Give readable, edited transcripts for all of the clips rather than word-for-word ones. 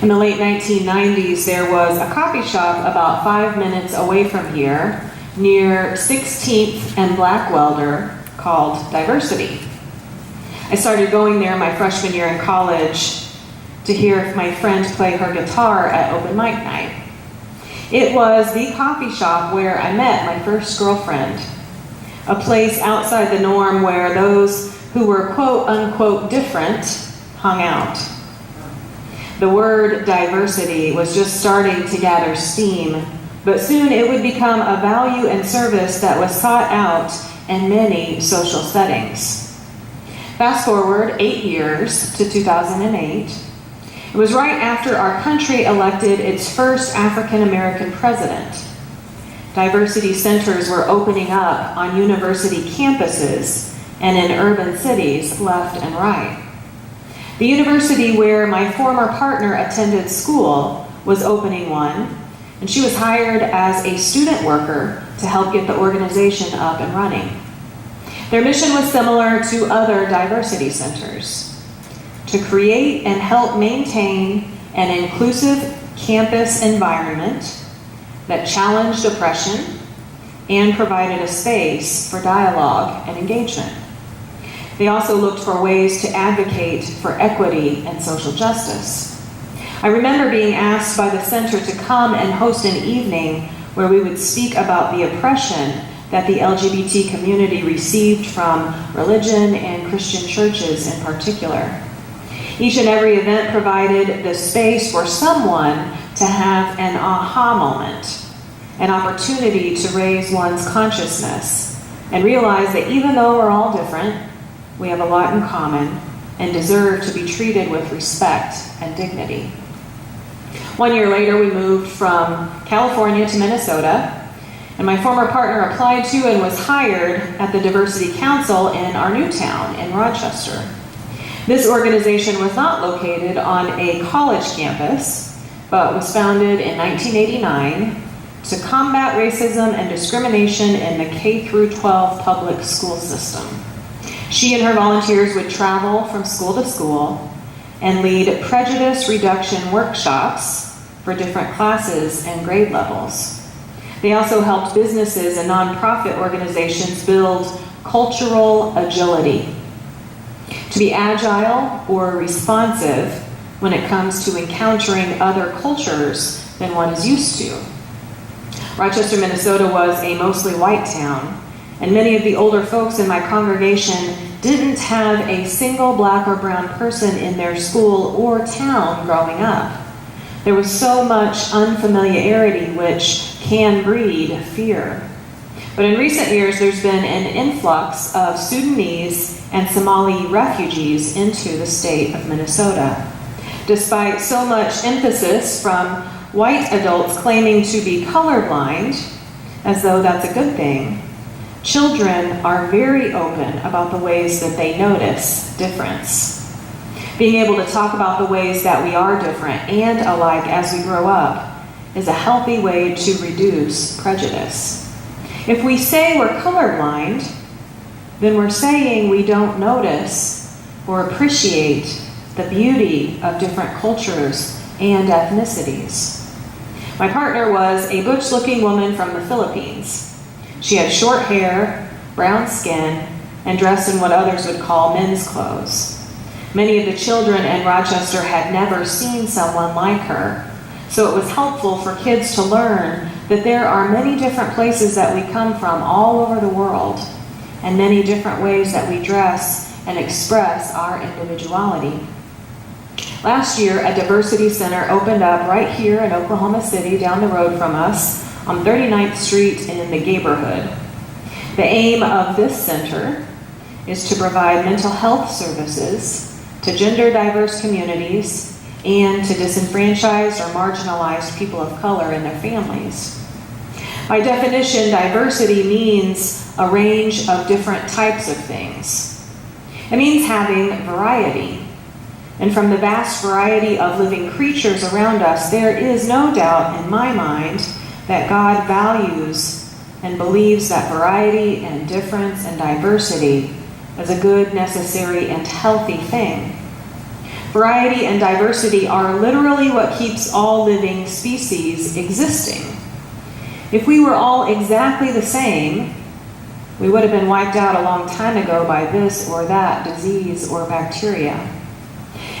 In the late 1990s, there was a coffee shop about 5 minutes away from here, near 16th and Blackwelder, called Diversity. I started going there my freshman year in college to hear my friend play her guitar at open mic night. It was the coffee shop where I met my first girlfriend, a place outside the norm where those who were quote-unquote different hung out. The word diversity was just starting to gather steam, but soon it would become a value and service that was sought out in many social settings. Fast forward 8 years to 2008. It was right after our country elected its first African American president. Diversity centers were opening up on university campuses and in urban cities left and right. The university where my former partner attended school was opening one, and she was hired as a student worker to help get the organization up and running. Their mission was similar to other diversity centers: to create and help maintain an inclusive campus environment that challenged oppression and provided a space for dialogue and engagement. They also looked for ways to advocate for equity and social justice. I remember being asked by the center to come and host an evening where we would speak about the oppression that the LGBT community received from religion and Christian churches in particular. Each and every event provided the space for someone to have an aha moment, an opportunity to raise one's consciousness and realize that even though we're all different, we have a lot in common and deserve to be treated with respect and dignity. 1 year later, we moved from California to Minnesota, and my former partner applied to and was hired at the Diversity Council in our new town in Rochester. This organization was not located on a college campus, but was founded in 1989 to combat racism and discrimination in the K-12 public school system. She and her volunteers would travel from school to school and lead prejudice reduction workshops for different classes and grade levels. They also helped businesses and nonprofit organizations build cultural agility, to be agile or responsive when it comes to encountering other cultures than one is used to. Rochester, Minnesota was a mostly white town, and many of the older folks in my congregation didn't have a single black or brown person in their school or town growing up. There was so much unfamiliarity which can breed fear. But in recent years, there's been an influx of Sudanese and Somali refugees into the state of Minnesota. Despite so much emphasis from white adults claiming to be colorblind, as though that's a good thing, children are very open about the ways that they notice difference. Being able to talk about the ways that we are different and alike as we grow up is a healthy way to reduce prejudice. If we say we're colorblind, then we're saying we don't notice or appreciate the beauty of different cultures and ethnicities. My partner was a butch-looking woman from the Philippines. She had short hair, brown skin, and dressed in what others would call men's clothes. Many of the children in Rochester had never seen someone like her, so it was helpful for kids to learn that there are many different places that we come from all over the world, and many different ways that we dress and express our individuality. Last year, a diversity center opened up right here in Oklahoma City, down the road from us, on 39th Street in the neighborhood. The aim of this center is to provide mental health services to gender diverse communities and to disenfranchised or marginalized people of color and their families. By definition, diversity means a range of different types of things. It means having variety. And from the vast variety of living creatures around us, there is no doubt in my mind that God values and believes that variety and difference and diversity is a good, necessary, and healthy thing. Variety and diversity are literally what keeps all living species existing. If we were all exactly the same, we would have been wiped out a long time ago by this or that disease or bacteria.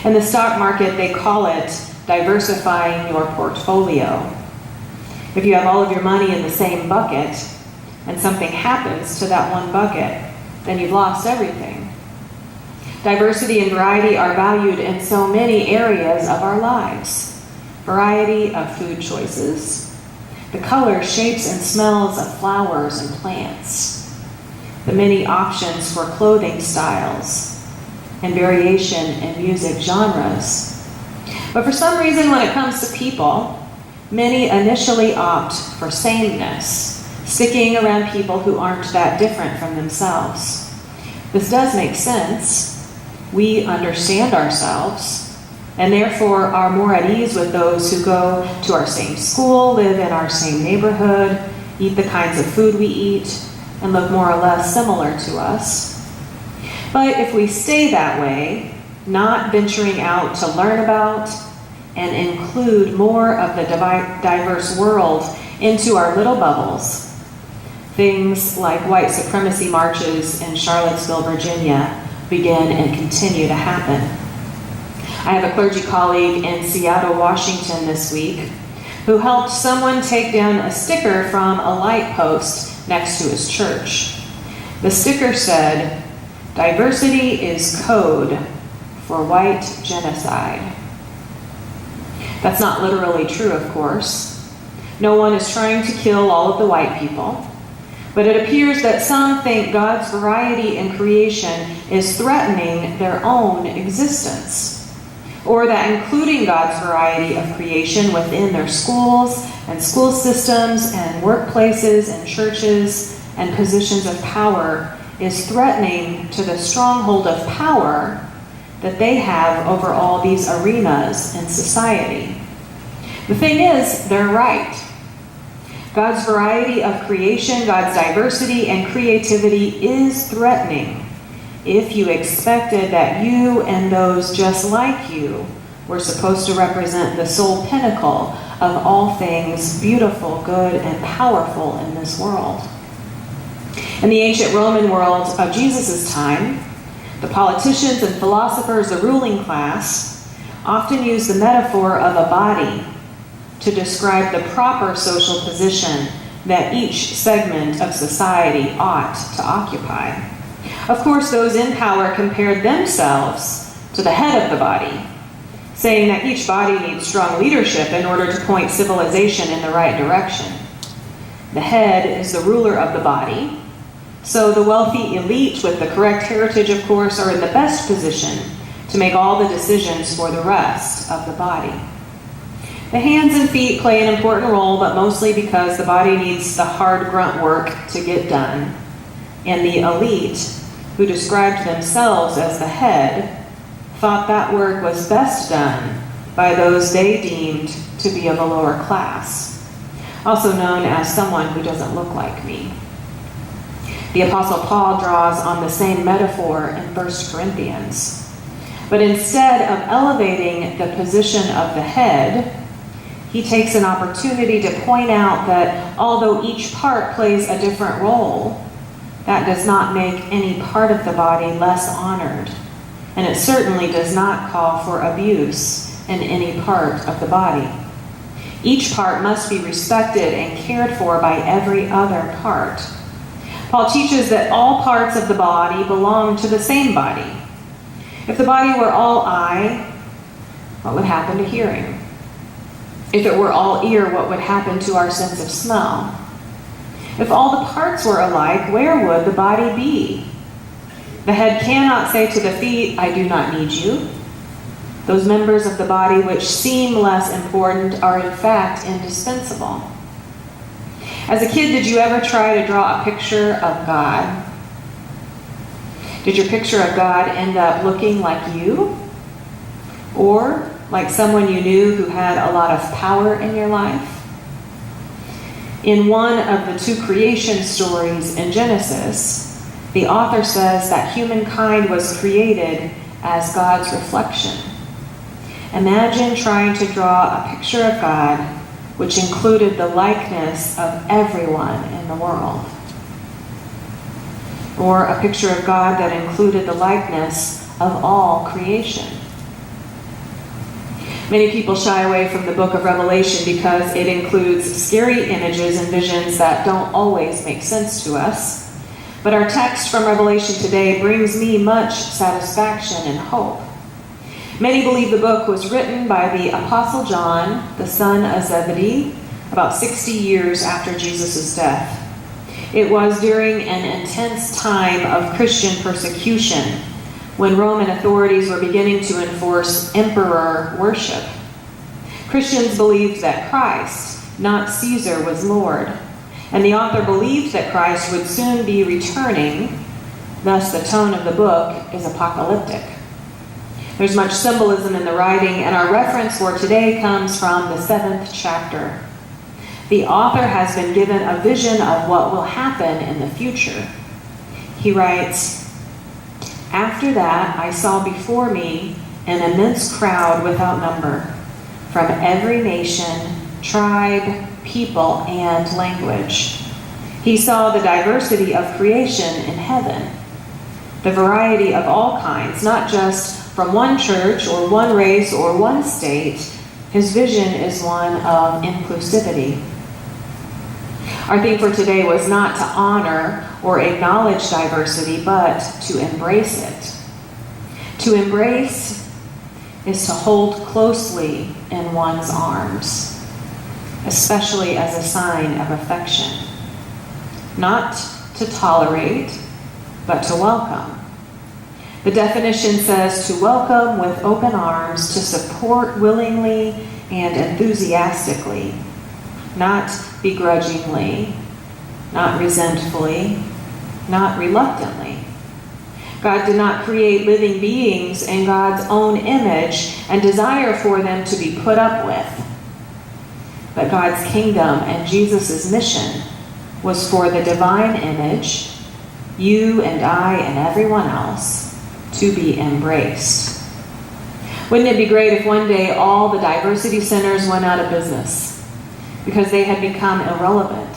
In the stock market, they call it diversifying your portfolio. If you have all of your money in the same bucket and something happens to that one bucket, then you've lost everything. Diversity and variety are valued in so many areas of our lives. Variety of food choices, the colors, shapes, and smells of flowers and plants, the many options for clothing styles, and variation in music genres. But for some reason, when it comes to people, many initially opt for sameness, sticking around people who aren't that different from themselves. This does make sense. We understand ourselves, and therefore are more at ease with those who go to our same school, live in our same neighborhood, eat the kinds of food we eat, and look more or less similar to us. But if we stay that way, not venturing out to learn about and include more of the diverse world into our little bubbles, things like white supremacy marches in Charlottesville, Virginia, begin and continue to happen. I have a clergy colleague in Seattle, Washington this week who helped someone take down a sticker from a light post next to his church. The sticker said, "Diversity is code for white genocide." That's not literally true, of course. No one is trying to kill all of the white people, but it appears that some think God's variety in creation is threatening their own existence, or that including God's variety of creation within their schools and school systems and workplaces and churches and positions of power is threatening to the stronghold of power that they have over all these arenas in society. The thing is, they're right. God's variety of creation, God's diversity and creativity is threatening if you expected that you and those just like you were supposed to represent the sole pinnacle of all things beautiful, good, and powerful in this world. In the ancient Roman world of Jesus' time, the politicians and philosophers, the ruling class, often used the metaphor of a body to describe the proper social position that each segment of society ought to occupy. Of course, those in power compared themselves to the head of the body, saying that each body needs strong leadership in order to point civilization in the right direction. The head is the ruler of the body, so the wealthy elite with the correct heritage, of course, are in the best position to make all the decisions for the rest of the body. The hands and feet play an important role, but mostly because the body needs the hard grunt work to get done. And the elite, who described themselves as the head, thought that work was best done by those they deemed to be of a lower class, also known as someone who doesn't look like me. The Apostle Paul draws on the same metaphor in 1 Corinthians. But instead of elevating the position of the head, he takes an opportunity to point out that although each part plays a different role, that does not make any part of the body less honored. And it certainly does not call for abuse in any part of the body. Each part must be respected and cared for by every other part. Paul teaches that all parts of the body belong to the same body. If the body were all eye, what would happen to hearing? If it were all ear, what would happen to our sense of smell? If all the parts were alike, where would the body be? The head cannot say to the feet, "I do not need you." Those members of the body which seem less important are in fact indispensable. As a kid, did you ever try to draw a picture of God? Did your picture of God end up looking like you? Or like someone you knew who had a lot of power in your life? In one of the two creation stories in Genesis, the author says that humankind was created as God's reflection. Imagine trying to draw a picture of God which included the likeness of everyone in the world. Or a picture of God that included the likeness of all creation. Many people shy away from the book of Revelation because it includes scary images and visions that don't always make sense to us. But our text from Revelation today brings me much satisfaction and hope. Many believe the book was written by the Apostle John, the son of Zebedee, about 60 years after Jesus' death. It was during an intense time of Christian persecution when Roman authorities were beginning to enforce emperor worship. Christians believed that Christ, not Caesar, was Lord, and the author believed that Christ would soon be returning. Thus, the tone of the book is apocalyptic. There's much symbolism in the writing, and our reference for today comes from the 7th chapter. The author has been given a vision of what will happen in the future. He writes, "After that I saw before me an immense crowd without number, from every nation, tribe, people, and language. He saw the diversity of creation in heaven, the variety of all kinds, not just from one church or one race or one state. His vision is one of inclusivity." Our theme for today was not to honor or acknowledge diversity, but to embrace it. To embrace is to hold closely in one's arms, especially as a sign of affection. Not to tolerate, but to welcome. The definition says to welcome with open arms, to support willingly and enthusiastically, not begrudgingly, not resentfully, not reluctantly. God did not create living beings in God's own image and desire for them to be put up with. But God's kingdom and Jesus' mission was for the divine image, you and I and everyone else, to be embraced. Wouldn't it be great if one day all the diversity centers went out of business because they had become irrelevant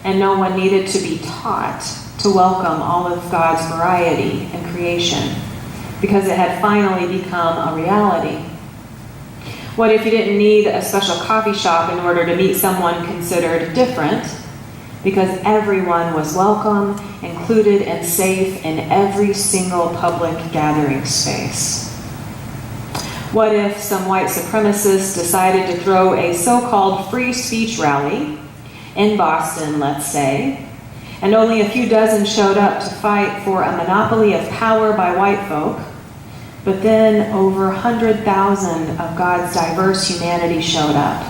and no one needed to be taught to welcome all of God's variety in creation because it had finally become a reality? What if you didn't need a special coffee shop in order to meet someone considered different, because everyone was welcome, included, and safe in every single public gathering space? What if some white supremacists decided to throw a so-called free speech rally in Boston, let's say, and only a few dozen showed up to fight for a monopoly of power by white folk, but then over 100,000 of God's diverse humanity showed up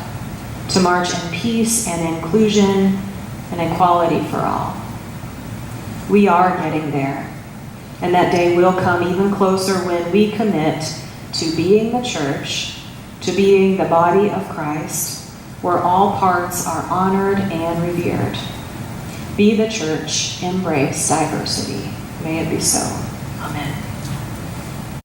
to march in peace and inclusion and equality for all? We are getting there, and that day will come even closer when we commit to being the church, to being the body of Christ, where all parts are honored and revered. Be the church, embrace diversity. May it be so. Amen.